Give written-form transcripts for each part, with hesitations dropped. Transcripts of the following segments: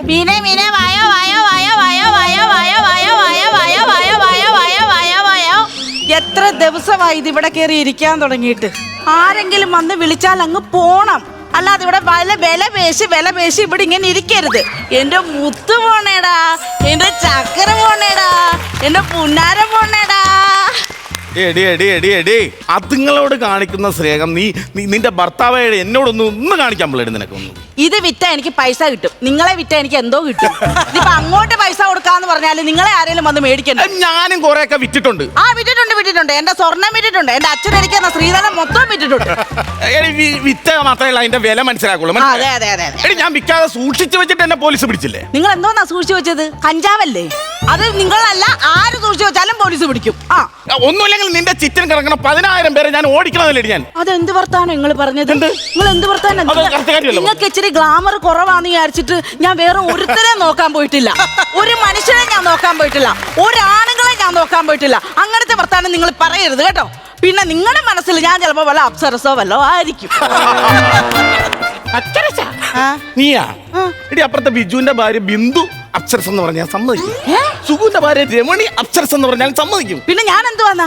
മീനെ മീനെ വായോ വായോ വായോ വായോ വായോ വായോ വായോ വായോ വായോ വായോ വായോ വായോ വായോ വായോ. എത്ര ദിവസമായി ഇതിവിടെ കയറി ഇരിക്കാൻ തുടങ്ങിയിട്ട്. ആരെങ്കിലും വന്ന് വിളിച്ചാൽ അങ്ങ് പോണം, അല്ലാതെ ഇവിടെ വില പേശി ഇവിടെ ഇങ്ങനെ ഇരിക്കരുത്. എന്റെ മുത്ത് പോണേടാ, എന്റെ ചക്കര പോണേടാ, എന്റെ പുന്നാര പോണേടാ. അതുങ്ങളോട് കാണിക്കുന്ന സ്നേഹം നിന്റെ ഭർത്താവായ എന്നോടൊന്ന് കാണിക്കാൻ പിള്ളേട് നിനക്കൊന്നും. ഇത് വിറ്റ എനിക്ക് പൈസ കിട്ടും, നിങ്ങളെ വിറ്റ എനിക്ക് എന്തോ കിട്ടും. ഇതിപ്പോ അങ്ങോട്ട് പൈസ കൊടുക്കാന്ന് പറഞ്ഞാല് നിങ്ങളെ ആരെങ്കിലും വന്ന് മേടിക്കണ്ട. ഞാനും കൊറേ ഒക്കെ വിറ്റിട്ടുണ്ട്. വിറ്റിട്ടുണ്ട്. എന്റെ സ്വർണ്ണം വിറ്റിട്ടുണ്ട്, എന്റെ അച്ഛൻ എനിക്കുന്ന സ്ത്രീധനം മൊത്തം വിറ്റിട്ടുണ്ട്. വിറ്റ മാത്രമല്ല അതിന്റെ വില മനസ്സിലാക്കുള്ളൂ. ഞാൻ വിൽക്കാതെ സൂക്ഷിച്ചു വെച്ചിട്ട് എന്നെ പോലീസ് പിടിച്ചില്ലേ? നിങ്ങൾ എന്തോന്നാ സൂക്ഷിച്ചു വെച്ചത്? കഞ്ചാവല്ലേ? അത് നിങ്ങളല്ല, ആര് സൂക്ഷിച്ചു വെച്ചാലും പോലീസ് പിടിക്കും. ഒന്നുമില്ലെങ്കിൽ നിന്റെ ചിറ്റൻ കിടക്കണ 10,000 പേരെ ഞാൻ ഓടിക്കണതല്ലേ ഞാൻ. അതെന്ത് വർത്താനം നിങ്ങൾ പറഞ്ഞത്? നിങ്ങൾ എന്ത് വർത്താനം? നിങ്ങൾക്ക് ഇച്ചിരി ഗ്ലാമർ കുറവാന്ന് വിചാരിച്ചിട്ട് ഞാൻ വേറെ ഒരുത്തരെ നോക്കാൻ പോയിട്ടില്ല, ഒരു മനുഷ്യനെ ഞാൻ നോക്കാൻ പോയിട്ടില്ല, ഒരാണുങ്ങളെ ഞാൻ നോക്കാൻ പോയിട്ടില്ല. അങ്ങനത്തെ വർത്താനം നിങ്ങൾ പറയരുത് കേട്ടോ. പിന്നെ നിങ്ങളുടെ മനസ്സിൽ ഞാൻ ചിലപ്പോ വല്ല അപ്സരസോ വല്ലോ ആയിരിക്കും. നീയാ എടി അപ്പുറത്തെ ബിജുവിന്റെ ഭാര്യ ബിന്ദു അപ്സരസ് എന്ന് പറഞ്ഞാൽ സമ്മതിക്കും. സുഖുവിന്റെ ഭാര്യ രമണി അപ്സരസ് എന്ന് പറഞ്ഞാൽ സമ്മതിക്കും. പിന്നെ ഞാൻ എന്ത് വന്നാ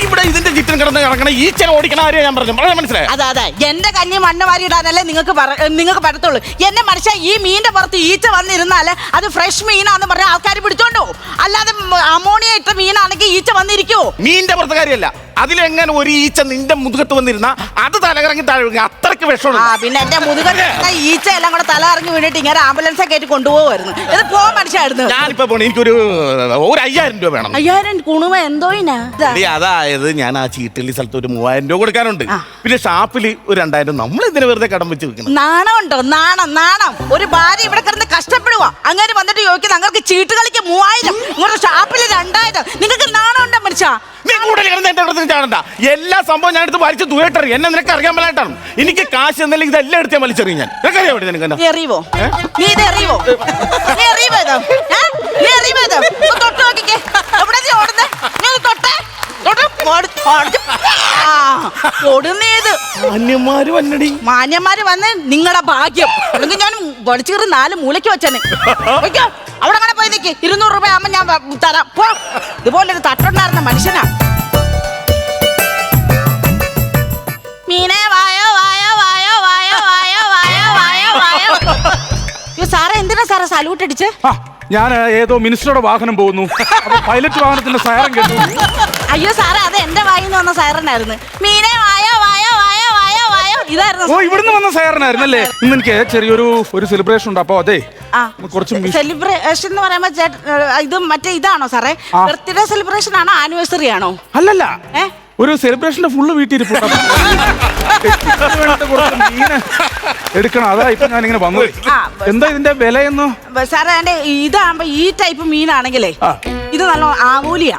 ഇവിടെ ഇതിന്റെ ചിത്രം കിടക്കണ ഈച്ചനെ ഓടിക്കണ ആരെയാ ഞാൻ പറഞ്ഞു? മനസ്സിലായി? അതെ എന്റെ കഞ്ഞി മണ്ണ് വാരി ഇടാനല്ലേ നിങ്ങൾക്ക് പറ്റത്തുള്ളൂ. എന്നെ മനുഷ്യ ഈ മീനിന്റെ പുറത്ത് ഈച്ച വന്നിരുന്നാല് അത് ഫ്രഷ് മീനാന്ന് പറഞ്ഞ ആൾക്കാർ പിടിച്ചോണ്ടോ, അല്ലാതെ അമോണിയ ഇട്ട മീനാണെങ്കിൽ ഈച്ച വന്നിരിക്കുവോ? മീനിന്റെ പുറത്ത് കാര്യമല്ല, അതിലെങ്ങനെ ഒരു ഈച്ച നിന്റെ മുതുകത്ത് വന്നിരുന്ന അത് തലകറങ്ങി താഴെ അത്രക്ക് വിഷമാണ്. പിന്നെ എന്റെ മുതുകത്ത് ഈച്ച എല്ലാം കൂടെ തലകറങ്ങി വീണിട്ട് ഇങ്ങനെ ആംബുലൻസ് കയറ്റി കൊണ്ടുപോകുമായിരുന്നു. ഇത് പോകാൻ മനുഷ്യായിരുന്നു. ഞാനിപ്പോ പോണേ, എനിക്കൊരു 5,000 രൂപ വേണം. 5,000 കുണുമ എന്തോയിനാ? അതായത് ഞാൻ ആ ചീട്ടല്ലി സ്ഥലത്ത് ഒരു 3,000 രൂപ കൊടുക്കാനുണ്ട്. പിന്നെ ഷാപ്പിൽ ഒരു 2,000. നമ്മൾ ഇതിന് വെറുതെ കടം വെച്ച് വെക്കണം. നാണമുണ്ടോ? നാണം. ഒരു ഭാര്യ ഇവിടെ കിടന്ന് കഷ്ടപ്പെടുക, അങ്ങനെ വന്നിട്ട് ചോദിക്കുന്നത് നിങ്ങൾക്ക് ചീട്ട് കളിക്ക് 3,000, ഇങ്ങോട്ട് ഷാപ്പിൽ 2,000. നിങ്ങൾക്ക് നാണമുണ്ടോ മനുഷ്യ? നീ കൂടുതൽ കിടന്ന് എന്റെ അടുത്ത് ചാടണ്ട. എല്ലാ സംഭവം ഞാൻ എടുത്ത് വലിച്ചു ദൂരട്ടറി. എന്നെ നിനക്ക് അറിയാൻ മേലായിട്ടാണ്. എനിക്ക് കാശ് എന്നല്ലെങ്കിൽ ഇതെല്ലാം എടുത്ത് വലിച്ചെറിയും ഞാൻ. എറിയുവോ? നീ ഇത് എറിയുവോ? തൊട്ട് നോക്കിക്കേ, എവിടെ നീ ഓടുന്നേ? നീ തൊട്ടേ മാന്യന്മാര് വന്ന് നിങ്ങളുടെ ഭാഗ്യം. അല്ലെങ്കിൽ ഞാൻ വലിച്ചു കയറി 4 മൂലയ്ക്ക് വെച്ചനെ. അവിടെ അങ്ങനെ പോയി നിൽക്ക്. 200 രൂപ ആകുമ്പോ ഞാൻ തരാം. ഇതുപോലൊരു തട്ടുണ്ടായിരുന്ന മനുഷ്യനാ. മീനെ വായോ വായോ വായോ വായോ വായോ വായോ വായോ വായോ. സാറേ എന്തിനാ സാറേ സല്യൂട്ട് അടിച്ച്? ഞാൻ ഏതോ മിനിസ്റ്ററുടെ വാഹനം പോകുന്നു, പൈലറ്റ് വാഹനത്തിന്റെ സൈറൻ കേട്ടു. അയ്യോ സാറേ, അത് എന്റെ വായിന്ന് വന്ന സൈറനായിരുന്നു. മീനെ വായോ വായോ വായോ വായോ വായോ ഇതായിരുന്നു. ഓ, ഇവിടുന്ന് വന്ന സൈറനായിരുന്നല്ലേ? ഇന്ന് എനിക്ക് ചെറിയൊരു സെലിബ്രേഷൻ ഉണ്ട്. അപ്പൊ അതെ, കുറച്ച് സെലിബ്രേഷൻ എന്ന് പറയുമ്പോ ഇത് മറ്റേ ഇതാണോ സാറേ? ബർത്ത്ഡേ സെലിബ്രേഷൻ ആണോ ആനിവേഴ്സറി ആണോ? അല്ലല്ല, ഒരു സെലിബ്രേഷന്റെ ഫുള്ള് വീട്ടിരിപ്പുണ്ട്. എടുക്കണം, അതാ ഇപ്പൊ ഞാൻ ഇങ്ങനെ വന്നത്. എന്താ ഇതിന്റെ വിലയെന്നോ? സാറേ എന്റെ ഇതാകുമ്പോ ഈ ടൈപ്പ് മീനാണെങ്കിലേ ഇത് നല്ല ആവോലിയാ.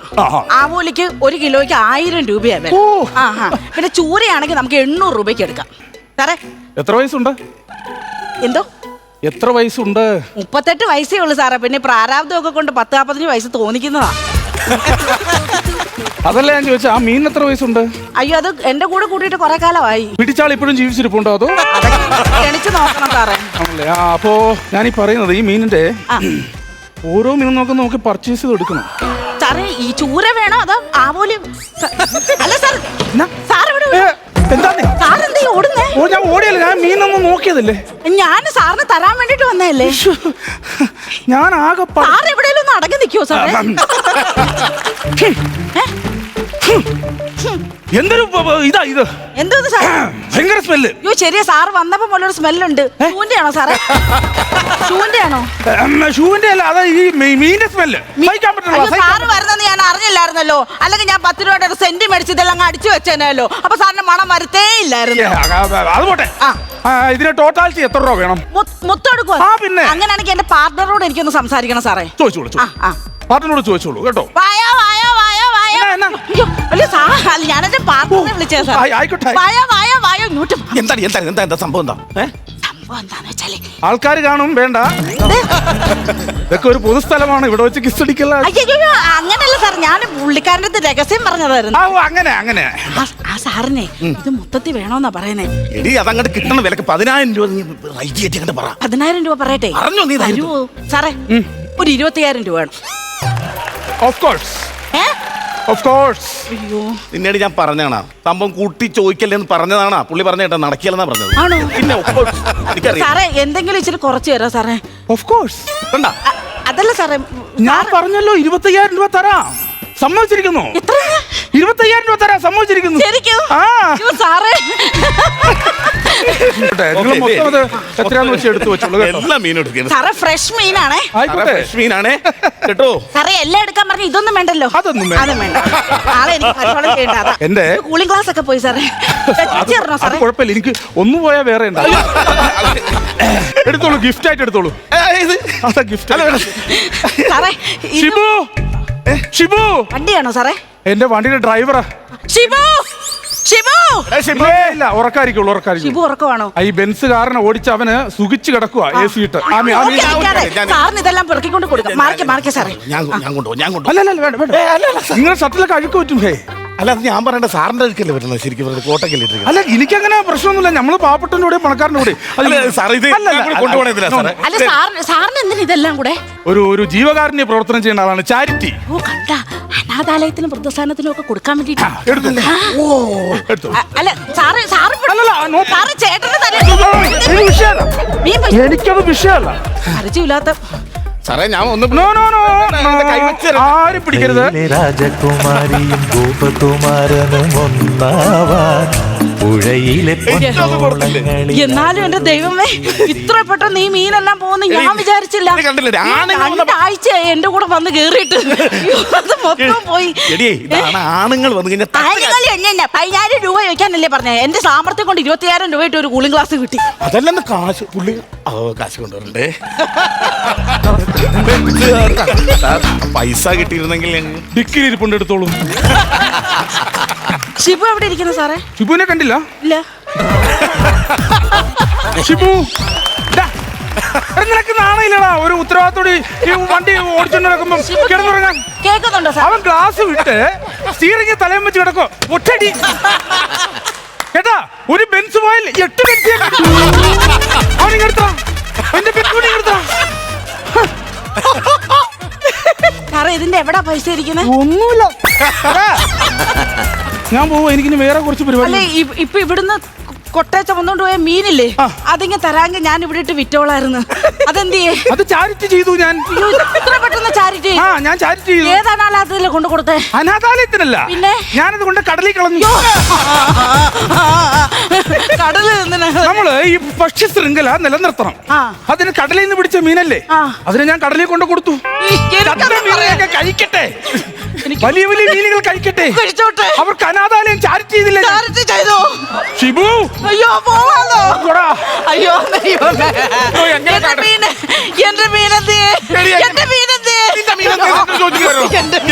ആവോലിക്ക് 1 കിലോയ്ക്ക് 1000 രൂപയാ വില. പിന്നെ ചൂരയാണെങ്കിൽ നമുക്ക് 800 രൂപയ്ക്ക് എടുക്കാം. സാറേ എത്ര വയസ്സുണ്ട്? എന്തോ എത്ര വയസ്സുണ്ട്? 38 വയസ്സേ ഉള്ളു സാറേ. പിന്നെ പ്രാരാബ്ദമൊക്കെ കൊണ്ട് 10-45 വയസ്സ് തോന്നിക്കുന്നതാ. അതല്ല ഞാൻ ചോദിച്ചാ, ആ മീൻ എത്ര വയസ്സുണ്ട്? അയ്യോ, അത് എന്റെ കൂടെ കൂട്ടിയിട്ട് കുറെ കാലമായി. പിടിച്ചാൾ ഇപ്പോഴും ജീവിച്ചിരിപ്പുണ്ടോ അതോ? എണിച്ചു നോക്കണം സാറേ. ആണല്ലേ. അപ്പോ ഞാനീ പറയുന്നത് ഈ മീനിന്റെ ഓരോ മീനും നോക്കി പർച്ചേസ് ചെയ്ത് എടുക്കണം. സാറേ ഈ ചൂര വേണോ അതോ ആവോലി? അല്ല സാർ, സാർ ഇവിടെ സാറെന്താ ഓടുന്നേ? ഓ, ഞാൻ ഓടിയല്ലേ, ഞാൻ മീനൊന്നും നോക്കിയതല്ലേ. ഞാൻ സാറിന് തരാൻ വേണ്ടിട്ട് വന്നതല്ലേ. ഞാൻ ആകെ സാർ എവിടെയെങ്കിലും ഒന്ന് അടങ്ങി നിൽക്കുവോ സാറേ? എന്തൊരു ഇതാ ഇത്? എന്തോ ഭയങ്കര സ്മെല്ല്. അയ്യോ ശരിയാ, സാറ് വന്നപ്പോ പോലൊരു സ്മെല്ലുണ്ട്. ഷൂവിന്റെ ആണോ സാറേ? ഷൂവിന്റെ ആണോ? ഷൂവിന്റെ അല്ല, അതാ ഈ മീനിന്റെ സ്മെല്ല്. സാറ് വരുന്നെന്ന് ഞാൻ അറിഞ്ഞില്ലായിരുന്നല്ലോ. അല്ലെങ്കിൽ ഞാൻ 10 രൂപയുടെ ഒരു സെന്റ് മേടിച്ച് ഇതെല്ലാം അടിച്ചു വെച്ചേനല്ലോ. അപ്പൊ സാറിന് മണം വരത്തേ ഇല്ലായിരുന്നു. അത് പോട്ടെ, ഇതിന് ടോട്ടാലിറ്റി എത്ര രൂപ വേണം? മൊത്തെടുക്കുക. പിന്നെ അങ്ങനെയാണെങ്കിൽ എന്റെ പാർട്ണറോട് എനിക്കൊന്ന് സംസാരിക്കണം സാറേ. ചോദിച്ചോളൂ, പാർട്ണറോട് ചോദിച്ചോളൂ കേട്ടോ. വായോ വായോ വായോ വായോ. ഞാനെന്റെ പാർട്ണറെ വിളിച്ചേ സാർ. ആയിക്കോട്ടെ. വായോ വായോ വായോ ഇങ്ങോട്ട്. എന്താ സംഭവം? എന്താ എന്താന്ന് വെച്ചാല് ആൾക്കാർ കാണും, വേണ്ട. ഇതൊക്കെ ഒരു പൊതുസ്ഥലമാണ്, ഇവിടെ വെച്ച് കിസ് അടിക്കല്ല. അയ്യോ അങ്ങനല്ല സാർ, ഞാൻ പുള്ളിക്കാരൻ്റെ അടുത്ത് രഹസ്യം പറഞ്ഞതായിരുന്നു. അങ്ങനെ ആ സാറിനെ ഇത് മൊത്തത്തിൽ വേണോന്നാ പറയുന്നേ. എടി അതങ്ങോട്ട് കിട്ടണ വിലക്ക് 10,000 രൂപ നീ റൈറ്റ് ചെയ്തിട്ട് അങ്ങോട്ട് പറ. 10,000 രൂപ പറയട്ടെ? പറഞ്ഞോ നീ തരുവോ സാറേ? ഒരു 25,000 രൂപ വേണം. Of course. അയ്യോ പിന്നീട് ഞാൻ പറഞ്ഞാണോ സംഭവം കൂട്ടി ചോദിക്കല്ലേന്ന് പറഞ്ഞതാണോ? പുള്ളി പറഞ്ഞ കേട്ടോ, നടക്കില്ലെന്നാ പറഞ്ഞത്. ആണോ? പിന്നെ of course. എനിക്കറിയാം. സാറേ എന്തെങ്കിലും ഇച്ചിരി കുറച്ച് തരാം സാറേ. Of course. കണ്ടാ? അതല്ല സാറേ, ഞാൻ പറഞ്ഞല്ലോ 25,000 രൂപ തരാം. സമ്മതിച്ചിരിക്കുന്നു. 25,000 രൂപ തരാം, സമ്മതിച്ചിരിക്കുന്നു. ശരിക്കും? ആ. അയ്യോ, സാറേ നിങ്ങൾ മൊത്തം അത് എത്രയാന്ന് വെച്ച് എടുത്തു വെച്ചോളൂ കേട്ടോ. എല്ലാ മീനും എടുക്കണം സാറേ, ഫ്രഷ് മീനാണേ. ആയിക്കോട്ടെ. മീനാണേ കേട്ടോ. സാറേ എല്ലാം എടുക്കാൻ പറഞ്ഞ ഇതൊന്നും വേണ്ടല്ലോ. അതൊന്നും വേണ്ട. അതും വേണ്ട. നാളെ എനിക്ക് കച്ചവടം ചെയ്യണ്ട. അതാ എന്റെ കൂളിംഗ് ക്ലാസ് ഒക്കെ പോയി സാറേ. തരണോ അത് സാറേ? കുഴപ്പമില്ല, എനിക്ക് ഒന്നും പോയാൽ വേറെ ഉണ്ട്. എടുത്തോളൂ, ഗിഫ്റ്റ് ആയിട്ട് എടുത്തോളൂ. അതാ ഗിഫ്റ്റ്. സാറേ ഷിബു വണ്ടിയാണോ സാറേ? എന്റെ വണ്ടിയുടെ ഡ്രൈവറാ. ഷിബു ഇല്ല, ഉറക്കായിരിക്കുള്ളൂ. ഷിബു ഉറക്കമാണോ? ഈ ബെൻസ് കാരനെ ഓടിച്ച് അവന് സുഖിച്ച് കിടക്കുക AC ഇട്ട്. സാറിന് ഇതെല്ലാം പെറുക്കിക്കൊണ്ട് കൊടുക്കാം. മാറിക്കേ സാറേ. ഞാൻ കൊണ്ടുപോകും. അല്ല വേണ്ട. നിങ്ങൾ ഷട്ടിലൊക്കെ അഴുക്ക് പറ്റും. അല്ല അത് ഞാൻ പറയണ്ട, സാറിന്റെ അടുക്കല്ലേ വരുന്നത് ശരിക്കും പറഞ്ഞത്, കോട്ടക്കല്ലേ ഇട്ടിരിക്കുന്നത്. അല്ല, എനിക്കങ്ങനെ പ്രശ്നമൊന്നുമില്ല. നമ്മള് പാവപ്പെട്ടവന്റെ കൂടെ പണക്കാരന്റെ കൂടെ. അല്ല സാറിന് എന്തിനാ ഇതെല്ലാം കൂടെ? ഒരു ജീവകാരുണ്യ പ്രവർത്തനം ചെയ്യുന്ന ആളാണ്, ചാരിറ്റി. ഓ കണ്ട, അനാഥാലയത്തിനും വൃദ്ധസ്ഥാനത്തിനും ഒക്കെ കൊടുക്കാൻ വേണ്ടിട്ട്. അല്ല സാറ് ചേട്ടന് എനിക്കത് വിഷയമല്ല. പരിചയമില്ലാത്ത സാറേ ഞാൻ ഒന്ന് ആരും പിടിക്കരുത്. രാജകുമാരിയും ഗോപകുമാരനും ഒന്നാവാൻ പുഴയിലെ എന്നാലും എന്റെ ദൈവമേ, ഇത്ര പെട്ടെന്ന് ഈ മീനെല്ലാം പോകുന്ന ഞാൻ വിചാരിച്ചില്ല. ആഴ്ച എന്റെ കൂടെ വന്ന് കേറിയിട്ട് അത് മൊത്തം പോയി. ആണുങ്ങൾ വന്നു കഴിഞ്ഞാൽ 10,000 രൂപ ചോദിക്കാനല്ലേ പറഞ്ഞ? എന്റെ സാമർത്ഥ്യം കൊണ്ട് 25,000 രൂപ ഇട്ട് ഒരു കൂളിംഗ് ക്ലാസ് കിട്ടി. അതല്ലെന്ന് കാശ് പുള്ളി കാശ് കൊണ്ടുവരണ്ടേ. പൈസ കിട്ടിയിരുന്നെങ്കിൽ ഡിക്കിൽ ഇരിപ്പുണ്ട്, എടുത്തോളൂ. ഷിബു എവിടെ ഇരിക്കുന്നു സാറേ? ഷിബുവിനെ കണ്ടില്ല? ഇല്ല. ഷിബു നിനക്ക് നാണയില്ലടാ? ഒരു ഉത്തരവാദിത്തോടെ ഈ വണ്ടി ഓടിച്ചോണ്ട് നടക്കുമ്പോ കിടന്നുറങ്ങാൻ. കേൾക്കുന്നുണ്ടോ സാർ? അവൻ ഗ്ലാസ് വിട്ട് സ്റ്റീറിംഗ് തലയും വെച്ച് കിടക്കോ. ഒറ്റടി കേട്ടാ, ഒരു ബെൻസ് പോയാൽ 8 ബെൻസ് അവനിങ്ങെടുത്താ. എന്റെ ബെൻസ് എടുത്താ. സാറേ ഇതിന്റെ എവിടാ പൈസ ഇരിക്കുന്നത്? ഒന്നുമില്ല, ഞാൻ പോവും. എനിക്കിനി വേറെ കുറച്ച് പരിപാടി. അല്ലേ ഇപ്പൊ ഇവിടുന്ന് കൊട്ടയ ചുമന്നോണ്ട് പോയ മീനില്ലേ, അതിങ്ങ് തരാങ്കി ഞാൻ ഇവിടെ ഇട്ട് വിറ്റോളായിരുന്നു. അതെന്തിയേ? അത് ചാരിറ്റി ചെയ്തു ഞാൻ. ഇത്ര പെട്ടെന്ന് ചാരിറ്റി? ഞാൻ ചാരിറ്റി ചെയ്തു. ഏത് അനാഥാലയത്തിലേ കൊണ്ട് കൊടുത്തേ? അനാഥാലയത്തിനല്ല, പിന്നെ ഞാനത് കൊണ്ട് കടലിൽ കളഞ്ഞു. കടല് നമ്മള് ഈ ഭക്ഷ്യ ശൃംഖല നിലനിർത്തണം. അതിന് കടലിൽ നിന്ന് പിടിച്ച മീനല്ലേ, അതിനെ ഞാൻ കടലിൽ കൊണ്ട് കൊടുത്തു. മീനുകളൊക്കെ കഴിക്കട്ടെ, വലിയ വലിയ മീനുകൾ കഴിക്കട്ടെ. അവർക്ക് അനാഥാലയം ചാരിറ്റി ചെയ്തില്ല. ഷിബു അയ്യോ പോവാന്നോ? അയ്യോ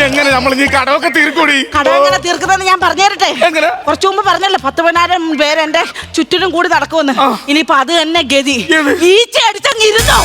എങ്ങനെ നമ്മൾ ഈ കടമൊക്കെ തീർക്കൂടി? കട എങ്ങനെ തീർക്കുന്നതെന്ന് ഞാൻ പറഞ്ഞു തരട്ടെ. കുറച്ചു മുമ്പ് പറഞ്ഞല്ലോ 10,000 പേര് എന്റെ ചുറ്റിനും കൂടി നടക്കുമെന്ന്. ഇനിയിപ്പൊ അത് തന്നെ ഗതി. ഈച്ച അടിച്ചങ്ങിരുന്നോ?